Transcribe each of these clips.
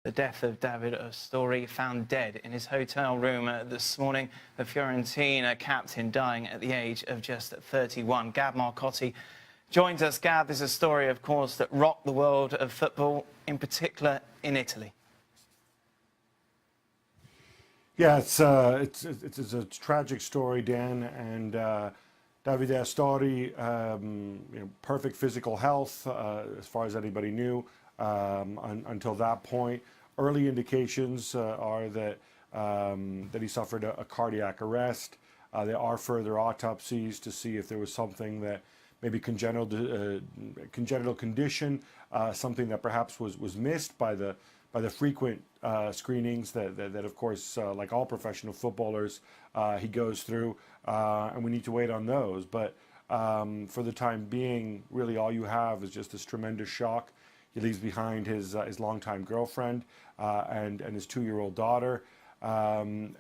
The death of David Astori, found dead in his hotel room this morning. The Fiorentina captain dying at the age of just 31. Gab Marcotti joins us. Gab, this is a story, of course, that rocked the world of football, in particular in Italy. Yeah, it's a tragic story, Dan, and Davide Astori, perfect physical health as far as anybody knew until that point. Early indications are that he suffered a cardiac arrest. There are further autopsies to see if there was something that maybe congenital condition, something that perhaps was missed by the frequent screenings that of course, like all professional footballers, he goes through, and we need to wait on those. But for the time being, really all you have is just this tremendous shock. He leaves behind his longtime girlfriend and his 2-year-old daughter, and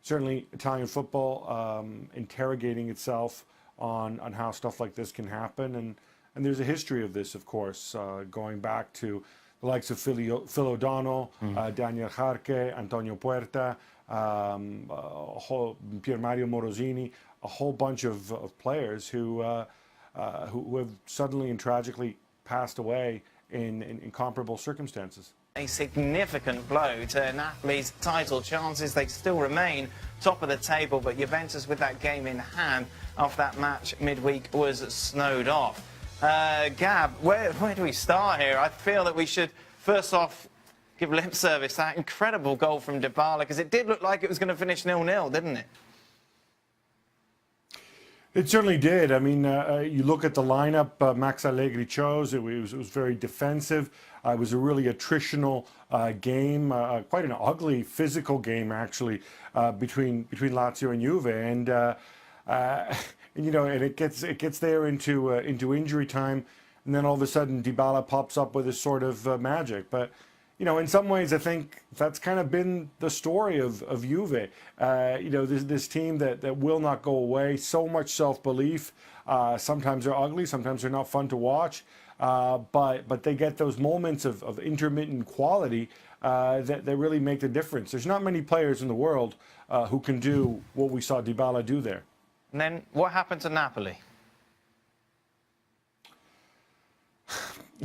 certainly Italian football interrogating itself on how stuff like this can happen. And there's a history of this, of course, going back to the likes of Phil O'Donnell, Daniel Jarque, Antonio Puerta, Pier Mario Morosini, a whole bunch of players who have suddenly and tragically passed away in comparable circumstances. A significant blow to Napoli's title chances. They still remain top of the table, but Juventus, with that game in hand after that match midweek, was snowed off. Gab, where do we start here? I feel that we should first off give lip service to that incredible goal from Dybala, because it did look like it was going to finish 0-0, didn't it? It certainly did. I mean, you look at the lineup Max Allegri chose. It was very defensive. It was a really attritional game, quite an ugly physical game actually, between Lazio and Juve, and it gets there into injury time, and then all of a sudden Dybala pops up with this sort of magic. But in some ways, I think that's kind of been the story of Juve. This team that will not go away. So much self-belief. Sometimes they're ugly. Sometimes they're not fun to watch. But they get those moments of intermittent quality that really make the difference. There's not many players in the world who can do what we saw Dybala do there. And then what happened to Napoli?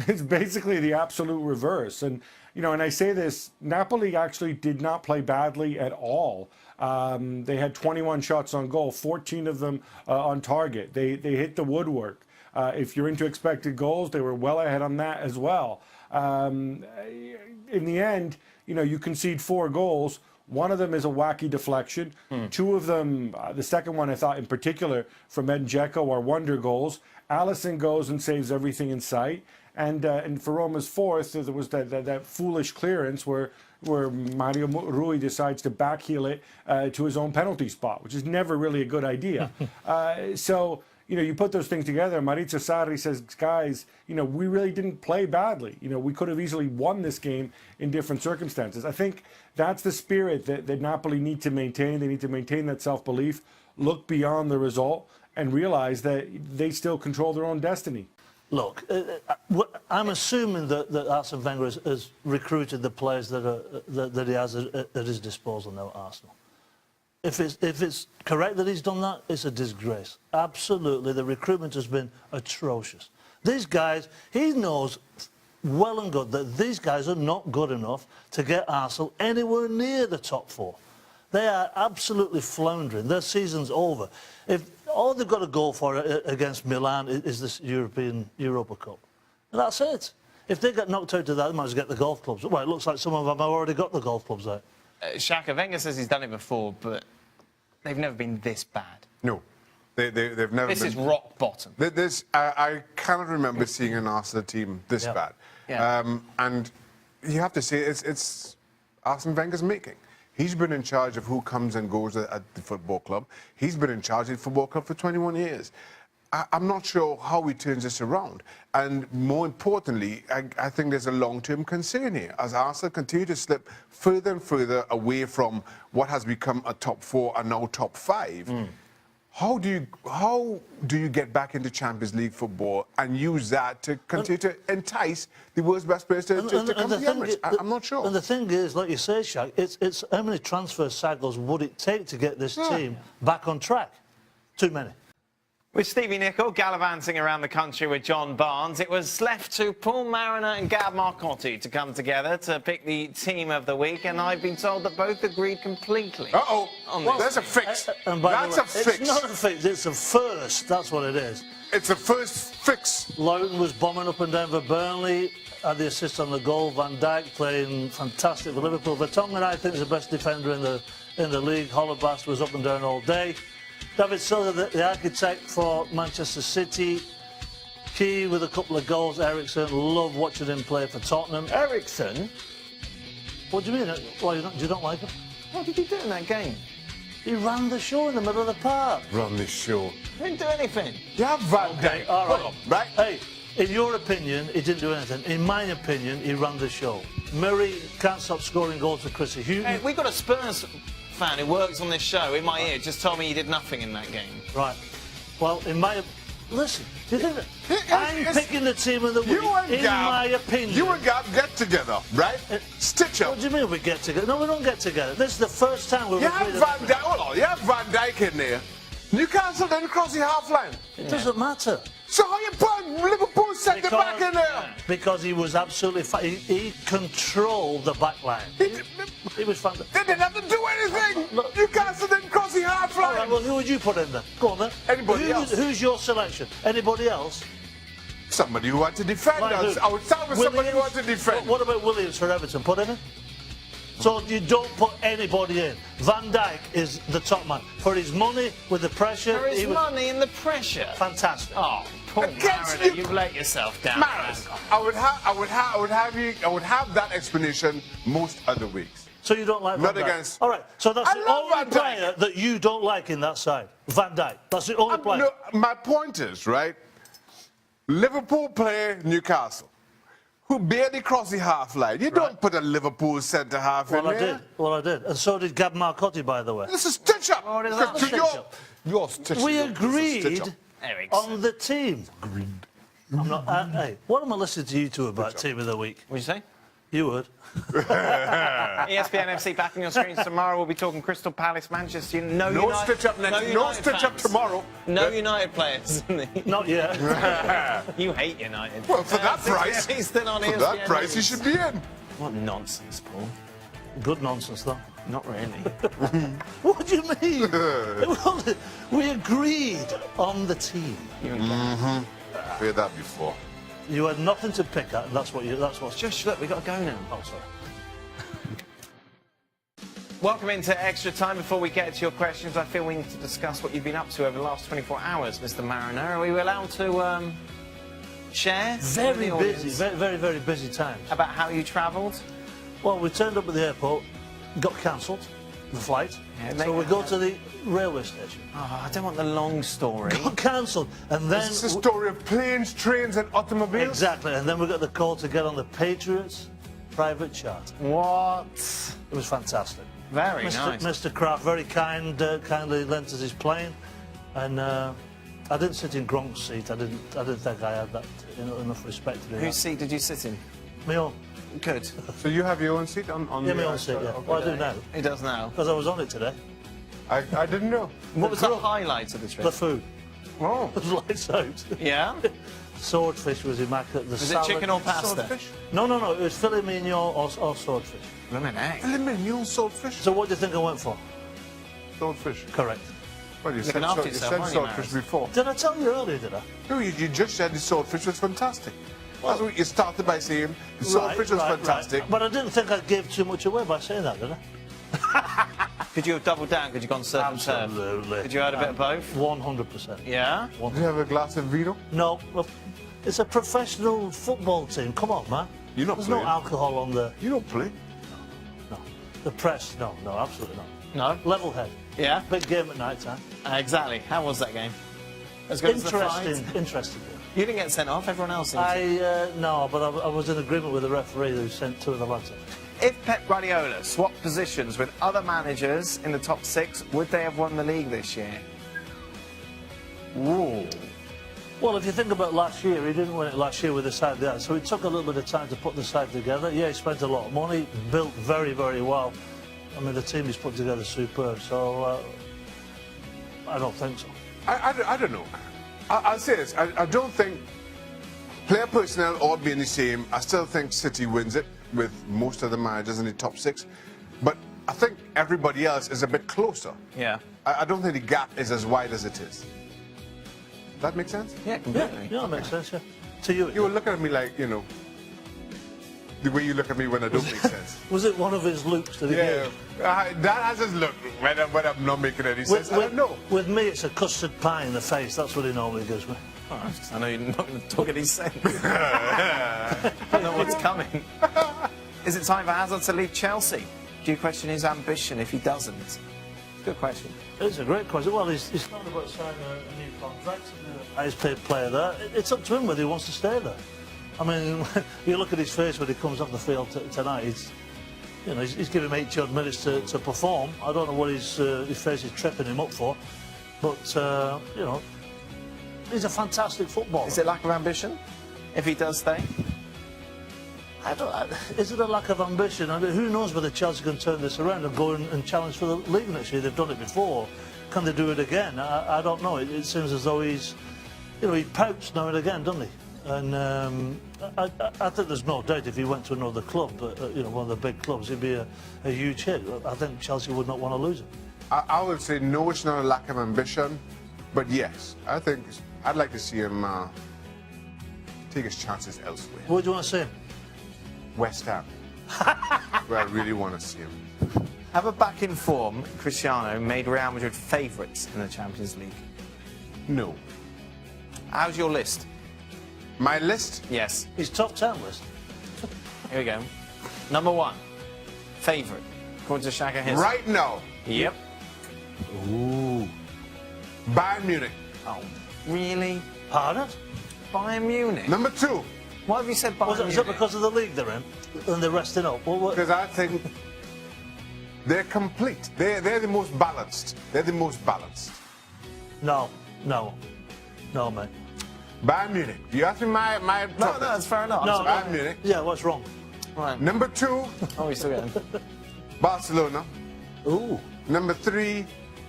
It's basically the absolute reverse. And I say this, Napoli actually did not play badly at all. They had 21 shots on goal, 14 of them on target. They hit the woodwork. If you're into expected goals, they were well ahead on that as well. In the end, you concede 4 goals. One of them is a wacky deflection. 2 of them, the second one I thought in particular from Edin Dzeko, are wonder goals. Alisson goes and saves everything in sight. And for Roma's 4th, there was that foolish clearance where Mario Rui decides to backheel it to his own penalty spot, which is never really a good idea. So, you put those things together. Maurizio Sarri says, guys, we really didn't play badly. We could have easily won this game in different circumstances. I think that's the spirit that Napoli need to maintain. They need to maintain that self-belief, look beyond the result, and realize that they still control their own destiny. Look, I'm assuming that Arsene Wenger has recruited the players that he has at his disposal now at Arsenal. If it's correct that he's done that, it's a disgrace. Absolutely, the recruitment has been atrocious. These guys, he knows well and good that these guys are not good enough to get Arsenal anywhere near the top 4. They are absolutely floundering. Their season's over. If all they've got to go for against Milan is this Europa Cup, and that's it. If they get knocked out of that, they might as well get the golf clubs. Well, it looks like some of them have already got the golf clubs out. Shaka, Wenger says he's done it before, but they've never been this bad. No, they've never been. This is rock bottom. I cannot remember seeing an Arsenal team this bad. Yeah. And you have to say it's Arsene Wenger's making. He's been in charge of who comes and goes at the football club. He's been in charge of the football club for 21 years. I'm not sure how he turns this around. And more importantly, I think there's a long-term concern here. As Arsenal continue to slip further and further away from what has become a top 4 and now top 5, How do you get back into Champions League football and use that to continue to entice the world's best players to come to the Emirates? I'm not sure. And the thing is, like you say, Shaq, it's how many transfer cycles would it take to get this team back on track? Too many. With Stevie Nicol gallivanting around the country with John Barnes, it was left to Paul Mariner and Gab Marcotti to come together to pick the team of the week, and I've been told that both agreed completely. Uh-oh, Well, that's a fix. And by That's the a way, fix. It's not a fix, it's a first, that's what it is. It's a first fix. Loughton was bombing up and down for Burnley, had the assist on the goal. Van Dijk playing fantastic for Liverpool. Vertonghen, I think, is the best defender in the league. Holebas was up and down all day. David Silva, the architect for Manchester City. Key with a couple of goals. Ericsson, love watching him play for Tottenham. Ericsson? What do you mean? Why, you don't like him? What did he do in that game? He ran the show in the middle of the park. Run this show. He didn't do anything. You have Van Dijk. All right. Right? Hey, in your opinion, he didn't do anything. In my opinion, he ran the show. Murray can't stop scoring goals for Chrissy Hughton. Hey, we got a Spurs fan who works on this show in my ear just told me he did nothing in that game. Right. Well, in my... Listen, do you think that... I'm It's- picking the team of the week, You and in Gab, my opinion. You and Gab get together, right? Stitch up. What do you mean we get together? No, we don't get together. This is the first time we've You have agreed Van Dijk. Hold on. You have Van Dijk in there. Newcastle didn't cross the half line. It doesn't matter. So how you put Liverpool centre back in there? Because he was absolutely... He controlled the back line. He was fantastic. They didn't have to do anything. Look. Newcastle didn't cross the half All line. right, well, who would you put in there? Go on then. Anybody else. Who's your selection? Anybody else? Somebody who wants to defend Like us. who? I would start with somebody who Williams? wants to defend. What about Williams for Everton? Put him in? So you don't put anybody in. Van Dijk is the top man. For his money, with the pressure... There is he was money in the pressure. fantastic. Oh, Paul Against Mariner, you- you've let yourself down. Maris, man. I would have that explanation most other weeks. So you don't like Van Not Dijk? against- All right, so that's I the love only Van Dijk. player that you don't like in that side. Van Dijk. That's the only player. No, my point is, right? Liverpool play Newcastle, who barely cross the half line. You don't put a Liverpool centre half in Well, I there. did. Well, I did. And so did Gab Marcotti, by the way. This is stitch up. Oh, it is not Because stitch you're- up. you're stitching We up. This is stitch agreed up. Ericsson. on the team. Agreed. I'm not... hey, what am I listening to you two about Team of the Week? What'd you say? You would. ESPN FC back on your screens tomorrow. We'll be talking Crystal Palace, Manchester United. No United, stitch up next. No United stitch up fans. tomorrow. No United players. Not yet. You hate United. Well, for that price, He's still on for ESPN. that price, he should be in. What nonsense, Paul. Good nonsense, though. Not really. What do you mean? Well, we agreed on the team. Heard that before. You had nothing to pick at, and that's what's... Just look, we've got to go now. Oh, sorry. Welcome into Extra Time. Before we get to your questions, I feel we need to discuss what you've been up to over the last 24 hours, Mr. Mariner. Are we allowed to share? Very with the busy, audience very, very, very busy times. about how you travelled? Well, we turned up at the airport, got cancelled, the flight, Yeah, so we go to the railway station. Oh, I don't want the long story. Got cancelled, and then... This is a story of planes, trains, and automobiles. Exactly, and then we got the call to get on the Patriots private charter. What? It was fantastic. Very Mr. nice. Mr. Kraft, very kindly lent us his plane, and I didn't sit in Gronk's seat. I didn't think I had that enough respect to do Whose that. seat did you sit in? Me own. Good. So you have your own seat on Yeah, the my own seat. Yeah. Okay. Well, I do now He does now. because I was on it today. I didn't know. What was the highlight of the trip? The food. Oh. It was lights out. Yeah? Swordfish was immaculate. The Was it salad. chicken or pasta? Swordfish? No. It was filet mignon or swordfish. Blimmin' heck. Filet mignon, swordfish. So what do you think I went for? Swordfish. Correct. Well, you Looking said, after you yourself, said aren't you, swordfish Maris? before. Did I tell you earlier, did I? No, you just said the swordfish was fantastic. That's what you started by saying. The swordfish was fantastic. But I didn't think I gave too much away by saying that, did I? Could you have doubled down? Could you have gone surf and turf? Absolutely. Could you have had a bit of both? 100%. Yeah? Do you have a glass of vino? No, well, it's a professional football team. Come on, man. You're not There's playing. no alcohol on the... You don't play. No. The press, no, absolutely not. No? Level head. Yeah? Big game at night time. Exactly. How was that game? As good as the fight? Interesting game. You didn't get sent off, everyone else did. No, but I was in agreement with the referee who sent two of the lads off. If Pep Guardiola swapped positions with other managers in the top six, would they have won the league this year? Ooh. Well, if you think about last year, he didn't win it last year with the side there, so it took a little bit of time to put the side together. Yeah, he spent a lot of money, built very, very well. I mean, the team he's put together is superb, so I don't think so. I don't know. I'll say this. I don't think player personnel ought being the same. I still think City wins it with most of the managers in the top 6. But I think everybody else is a bit closer. Yeah. I don't think the gap is as wide as it is. That make sense? Yeah, completely. Yeah, that makes sense, yeah. To you, You were looking at me like, you know, the way you look at me when I don't make sense. was it one of his looks that he Yeah, gave? that has his look when I'm not making any sense. I don't know. With me, it's a custard pie in the face. That's what he normally gives me. I know you're not going to talk any sense. I know what's coming. Is it time for Hazard to leave Chelsea? Do you question his ambition if he doesn't? Good question. It's a great question. Well, he's not about signing a new contract. He's paid player there. It's up to him whether he wants to stay there. I mean, you look at his face when he comes off the field tonight. He's given him 80-odd minutes to perform. I don't know what his face is tripping him up for, but he's a fantastic footballer. Is it lack of ambition if he does stay? Is it a lack of ambition? I mean, who knows whether Chelsea can turn this around and go and challenge for the league next year? They've done it before. Can they do it again? I don't know. It seems as though he pouts now and again, doesn't he? And I think there's no doubt if he went to another club, one of the big clubs, he'd be a huge hit. I think Chelsea would not want to lose him. I would say no, it's not a lack of ambition, but yes, I think I'd like to see him take his chances elsewhere. Where do you want to see him? West Ham, where I really want to see him. Have a back in form, Cristiano made Real Madrid favourites in the Champions League. No. How's your list? My list? Yes. His top 10 list. Here we go. Number 1, favourite, according to Shaka Hiss. Right now. Yep. Ooh. Bayern Munich. Oh, really? Pardon? Bayern Munich? Number 2. Why have you said Bayern Munich? Is that because of the league they're in and they're resting up? Because I think they're complete. They're the most balanced. They're the most balanced. No, mate. Bayern Munich. You asked me my No, top that's fair enough. No, Bayern Munich. Yeah, what's wrong? Right. Number 2, Oh, we still getting. Barcelona. Ooh. Number 3,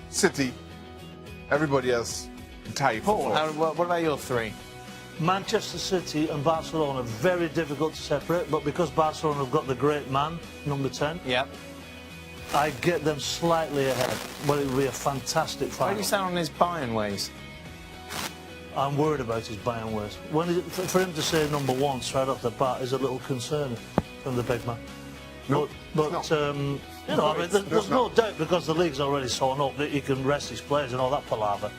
City. Everybody else tied for Paul, 4th. what about your 3? Manchester City and Barcelona, very difficult to separate, but because Barcelona have got the great man, number 10, Yep. I get them slightly ahead. Well, it would be a fantastic Why do final. you sound on his Bayern ways? I'm worried about his Bayern ways. For him to say number 1 straight off the bat is a little concerning from the big man. No, but it's not. I mean, there's no doubt because the league's already sewn up that he can rest his players and all that palaver.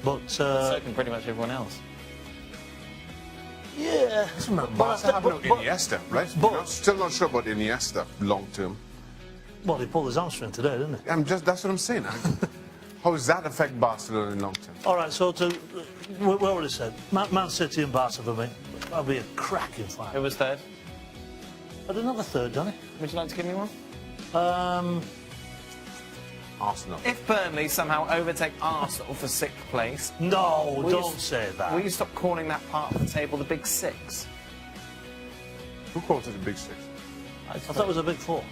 But So can pretty much everyone else. yeah, Barca have no Iniesta, right? but- Still not sure about Iniesta long term. well, he pulled his hamstring today, didn't he? That's what I'm saying. How does that affect Barcelona in long term? All right, so we already said Man City and Barca for me. That'll be a cracking Who fight. was third? I didn't have a third, Danny. Would you like to give me one? Arsenal. If Burnley somehow overtake Arsenal for 6th place, No, Will you- don't say that. will you stop calling that part of the table the Big Six? Who calls it the Big 6? I thought it was a big 4.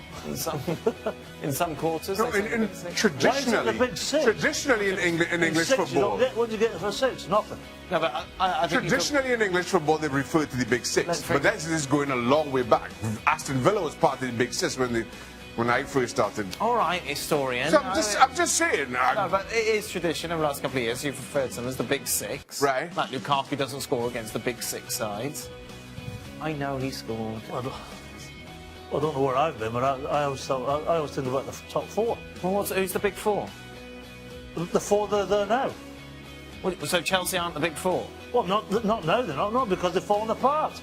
In some quarters, No, they say the Big Six. traditionally, the Big 6? Traditionally in English Six, football, what do you get for 6? Nothing. No, but I think traditionally in English football they refer to the Big 6, Let's but that's just going a long way back. Aston Villa was part of the Big 6 when I first started. all right, historian. So I'm just saying. No, but it is tradition over the last couple of years. You've referred to them as the Big Six. Right. Like Lukaku doesn't score against the Big Six sides. I know he scored. I don't know where I've been, but I always think about the top 4. Well, who's the Big Four? The 4 that are there now. So Chelsea aren't the Big Four? Well, not now. They're not because they've fallen apart.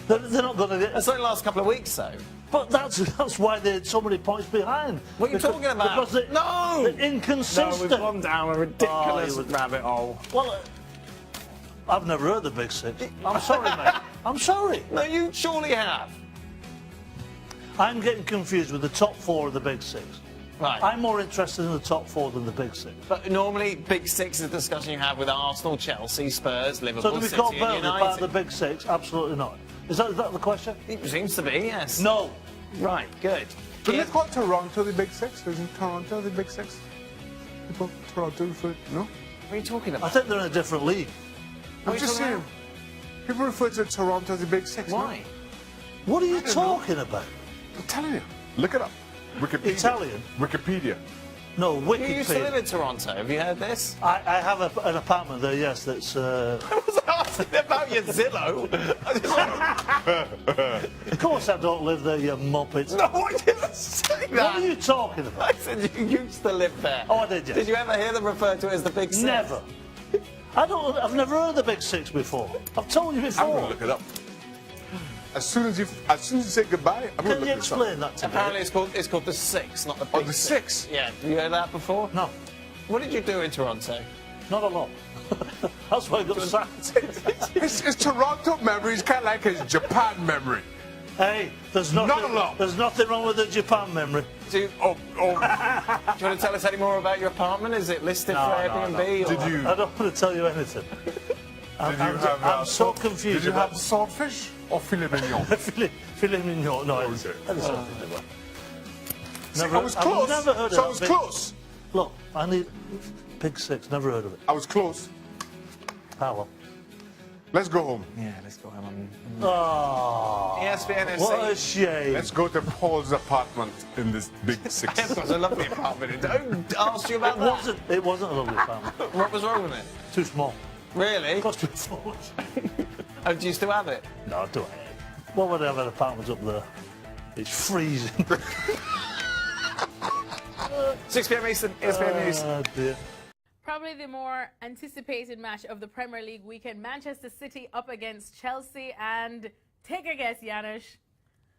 they're not going to get. That's only the last couple of weeks, though. But that's why they're so many points behind. What are you talking about? Because they're, No! they're inconsistent. No, we've gone down a ridiculous rabbit hole. Well, I've never heard the Big 6. I'm sorry, mate. I'm sorry. No, you surely have. I'm getting confused with the top 4 of the Big 6. Right. I'm more interested in the top four than the big six. But normally, Big Six is a discussion you have with Arsenal, Chelsea, Spurs, Liverpool, So do we City call and Burnley United. part of the big six? Absolutely not. Is that the question? It seems to be, yes. No. Right, good. But Yeah. they call Toronto the Big Six. Isn't Toronto the Big Six? People Toronto refer no. What are you talking I about? think they're in a different league. I'm you just talking saying. People refer to Toronto as the Big Six. no? Why? What are you don't know. talking about? I'm telling you. Look it up. Wikipedia. Italian? Wikipedia. No, You used to live Wikipedia. in Toronto. Have you heard this? I have an apartment there, yes, that's... I was asking about your Zillow. Of course I don't live there, you muppets. No, I didn't say that. What are you talking I about? said you used to live there. Oh, did you? Did you ever hear them refer to it as the Big Six? Never. I've never heard of the big six before. I've told you I'm before. gonna look it up. As soon as you say goodbye, I'm gonna Can look you this up. explain that to me? Apparently it's called the Six, not the Big Oh, the Six? Yeah, have you heard that before? No, What did you do in Toronto? not a lot. That's why I got sacked. His Toronto memory is kind of like his Japan memory. Hey, there's Not nothing, a lot. there's nothing wrong with the Japan memory. Do you, do you want to tell us any more about your apartment? Is it listed No, for no, Airbnb? no. or- Did you? I don't want to tell you anything. I'm so confused. Did you about have swordfish or filet mignon? filet mignon. No, Okay. that is something different. See, I was close. I've never heard of So I that was big- close. Look, I need Big Six. Never heard of it. I was close. Power. Let's go home. Yeah, let's go home. Oh, ESPN FC. what a shame. Let's go to Paul's apartment in this Big Six. It was a lovely apartment. Don't ask you about that. It wasn't a lovely apartment. What was wrong with it? Too small. Really? Cost too much. Oh, do you still have it? No, do it. What would I have an apartment up there? It's freezing. 6 p.m. Eastern, ESPN News. Oh, dear. Probably the more anticipated match of the Premier League weekend. Manchester City up against Chelsea. And take a guess, Janusz.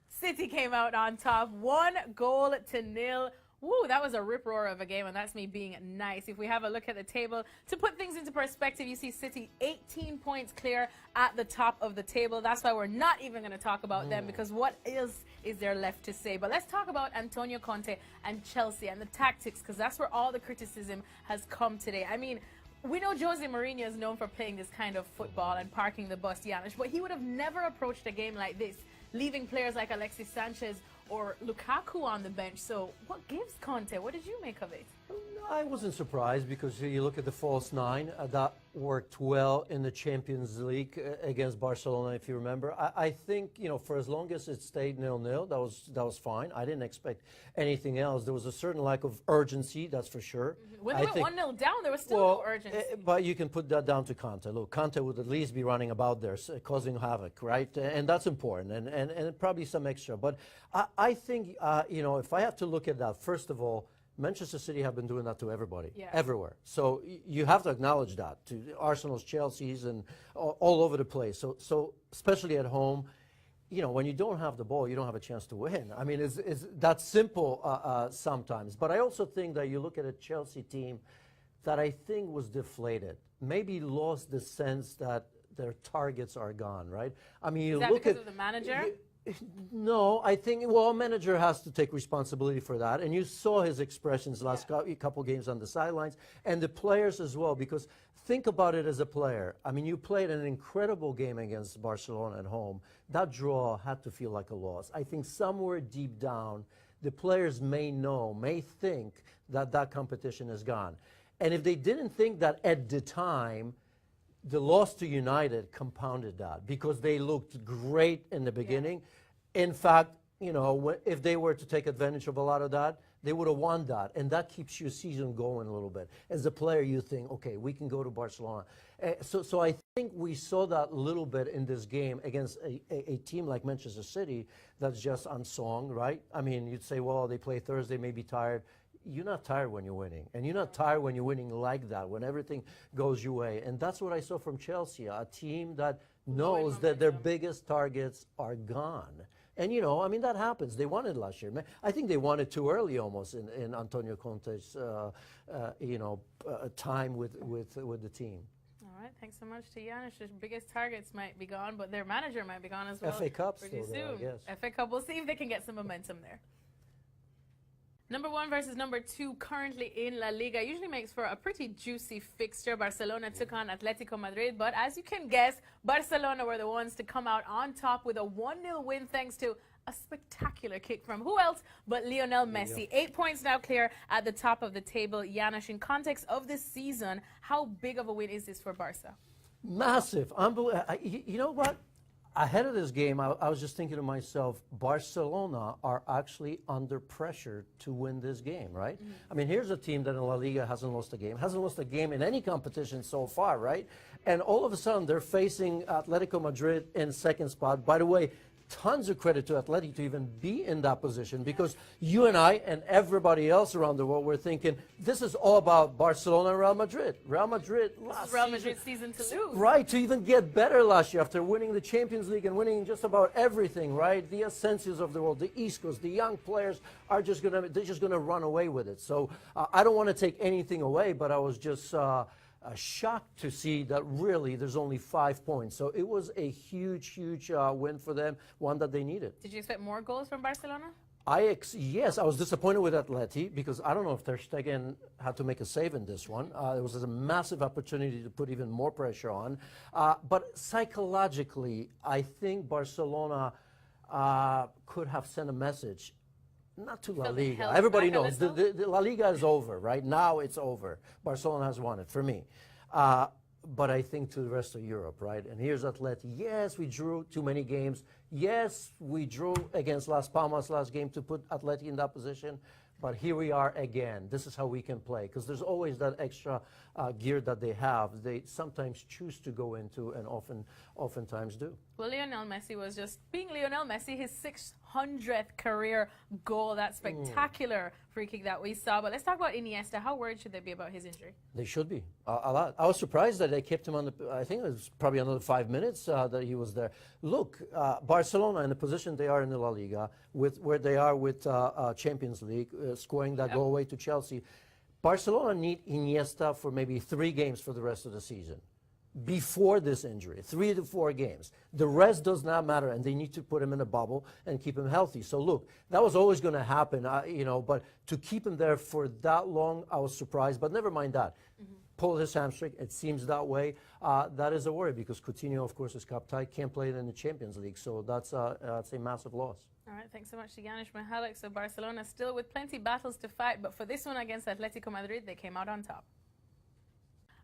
City came out on top, 1-0. Woo, that was a rip-roar of a game, and that's me being nice. If we have a look at the table, to put things into perspective, you see City 18 points clear at the top of the table. That's why we're not even going to talk about them, because what else is there left to say? But let's talk about Antonio Conte and Chelsea and the tactics, because that's where all the criticism has come today. I mean, we know Jose Mourinho is known for playing this kind of football and parking the bus, Janusz, but he would have never approached a game like this, leaving players like Alexis Sanchez or Lukaku on the bench. So what gives Conte? What did you make of it? I wasn't surprised because you look at the false nine that worked well in the Champions League against Barcelona, if you remember. I think for as long as it stayed 0-0, that was fine. I didn't expect anything else. There was a certain lack of urgency, that's for sure. When they went 1-0 down, there was still no urgency. But you can put that down to Conte. Look, Conte would at least be running about there, causing havoc, right? And that's important, and probably some extra. But I think if I have to look at that, first of all, Manchester City have been doing that to everybody, everywhere. So you have to acknowledge that, to Arsenal's, Chelsea's, and all over the place. So especially at home, when you don't have the ball, you don't have a chance to win. I mean, it's that simple sometimes. But I also think that you look at a Chelsea team that I think was deflated, maybe lost the sense that their targets are gone, right? I mean, you Is that look because at of the manager? No, I think, a manager has to take responsibility for that. And you saw his expressions last couple games on the sidelines, and the players as well, because think about it as a player. I mean, you played an incredible game against Barcelona at home. That draw had to feel like a loss. I think somewhere deep down, the players may think that competition is gone. And if they didn't think that at the time, the loss to United compounded that because they looked great in the beginning. In fact, if they were to take advantage of a lot of that, they would have won that. And that keeps your season going a little bit. As a player, you think, okay, we can go to Barcelona. So I think we saw that little bit in this game against a team like Manchester City that's just unsung, right? I mean, you'd say, well, they play Thursday, may be tired. You're not tired when you're winning. And you're not tired when you're winning like that, when everything goes your way. And that's what I saw from Chelsea, a team that knows that their biggest targets are gone. And, that happens. They won it last year. I think they won it too early almost in Antonio Conte's, time with the team. All right, thanks so much to Janusz. Their biggest targets might be gone, but their manager might be gone as well. FA Cup's pretty still there, soon. I guess. FA Cup, we'll see if they can get some momentum there. Number 1 versus number 2 currently in La Liga usually makes for a pretty juicy fixture. Barcelona took on Atletico Madrid, but as you can guess, Barcelona were the ones to come out on top with a 1-0 win thanks to a spectacular kick from who else but Lionel Messi. 8 points now clear at the top of the table. Janusz, in context of this season, how big of a win is this for Barca? Massive. You know what? Ahead of this game, I was just thinking to myself, Barcelona are actually under pressure to win this game, right? I mean, here's a team that in La Liga hasn't lost a game in any competition so far, right? And all of a sudden, they're facing Atletico Madrid in second spot. By the way, tons of credit to Atleti to even be in that position, because you and I and everybody else around the world were thinking this is all about Barcelona and Real Madrid. Real Madrid last Real Madrid's season to lose. Right, to even get better last year after winning the Champions League and winning just about everything, right? The Asensios of the world, the Iscos, the young players are just gonna run away with it. So I don't want to take anything away, but I was just shocked to see that really there's only 5 points. So it was a huge win for them, one that they needed. Did you expect more goals from Barcelona? Yes, I was disappointed with Atleti because I don't know if Ter Stegen had to make a save in this one. It was a massive opportunity to put even more pressure on. But psychologically, I think Barcelona could have sent a message. Not to La Liga. Everybody knows the La Liga is over, right? Now it's over. Barcelona has won it, for me. But I think to the rest of Europe, right? And here's Atleti. Yes, we drew too many games. Yes, we drew against Las Palmas last game to put Atleti in that position. But here we are again. This is how we can play. Because there's always that extra gear that they have. They sometimes choose to go into and oftentimes do. Well, Lionel Messi was just being Lionel Messi, his 600th career goal. That spectacular free kick that we saw. But let's talk about Iniesta. How worried should they be about his injury? They should be. A lot. I was surprised that they kept him on the, I think it was probably another 5 minutes that he was there. Look, Barcelona in the position they are in the La Liga, with where they are with Champions League, scoring that goal away to Chelsea. Barcelona need Iniesta for maybe 3 games for the rest of the season. Before this injury, 3 to 4 games. The rest does not matter, and they need to put him in a bubble and keep him healthy. So look, that was always going to happen, you know, but to keep him there for that long, I was surprised, but never mind that. Pulled his hamstring, it seems that way. That is a worry because Coutinho, of course, is cup tied, can't play it in the Champions League, so that's a massive loss. All right, thanks so much to Janusz Mihalik. So Barcelona still with plenty battles to fight, but for this one against Atletico Madrid, they came out on top.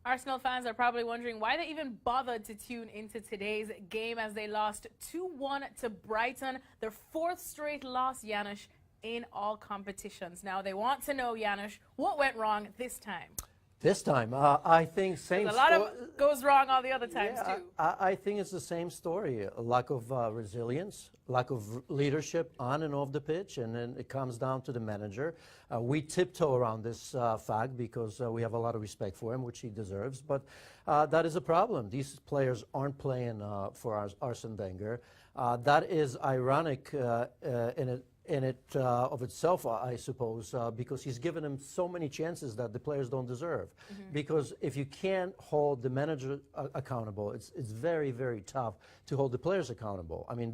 Arsenal fans are probably wondering why they even bothered to tune into today's game as they lost 2-1 to Brighton, their 4th straight loss, Janusz, in all competitions. Now they want to know, Janusz, what went wrong this time? This time, I think same. A lot of goes wrong all the other times too. I think it's the same story. A lack of resilience, lack of leadership on and off the pitch, and then it comes down to the manager. We tiptoe around this fact because we have a lot of respect for him, which he deserves. But that is a problem. These players aren't playing for Arsene Wenger. That is ironic in it of itself, I suppose, because he's given them so many chances that the players don't deserve. Because if you can't hold the manager accountable, it's very, very tough to hold the players accountable. I mean,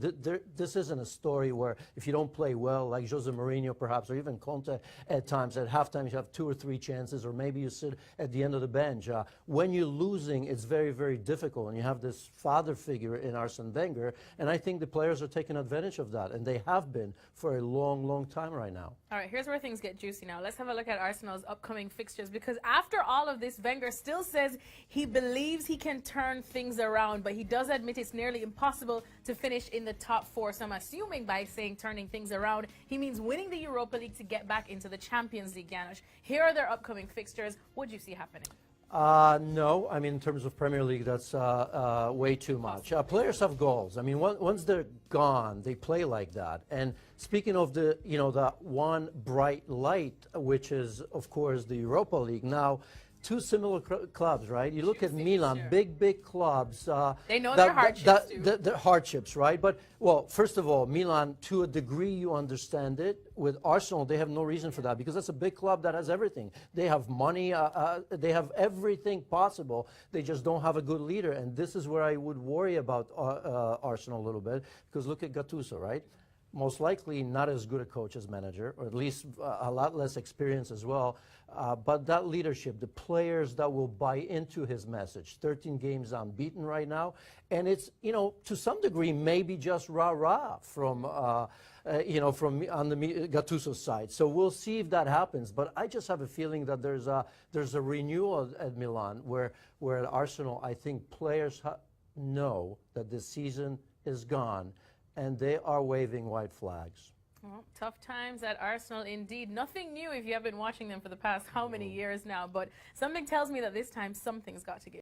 this isn't a story where if you don't play well, like Jose Mourinho perhaps, or even Conte at times, at halftime you have 2 or 3 chances, or maybe you sit at the end of the bench. When you're losing, it's very, very difficult, and you have this father figure in Arsene Wenger, and I think the players are taking advantage of that, and they have been for a long time right now. All right, here's where things get juicy now. Let's have a look at Arsenal's upcoming fixtures, because after all of this, Wenger still says he believes he can turn things around, but he does admit it's nearly impossible to finish in the top 4. So I'm assuming by saying turning things around, he means winning the Europa League to get back into the Champions League, Janusz. Here are their upcoming fixtures. What do you see happening? No, I mean, in terms of Premier League, that's way too much. Players have goals. I mean, once they're gone, they play like that. And speaking of the, you know, that one bright light, which is, of course, the Europa League. Now, 2 similar clubs, right? You look at Milan, big clubs. They know their hardships, too. The hardships, right? But, well, first of all, Milan, to a degree, you understand it. With Arsenal, they have no reason for that because that's a big club that has everything. They have money. They have everything possible. They just don't have a good leader. And this is where I would worry about Arsenal a little bit because look at Gattuso, right? most likely not as good a coach as manager, or at least a lot less experience as well. But that leadership, the players that will buy into his message, 13 games unbeaten right now. And it's, you know, to some degree, maybe just rah-rah from, from on the Gattuso's side. So we'll see if that happens. But I just have a feeling that there's a renewal at Milan where at Arsenal, I think players know that this season is gone, and they are waving white flags. Well, tough times at Arsenal indeed. Nothing new if you have been watching them for the past how many years now, but something tells me that this time something's got to give.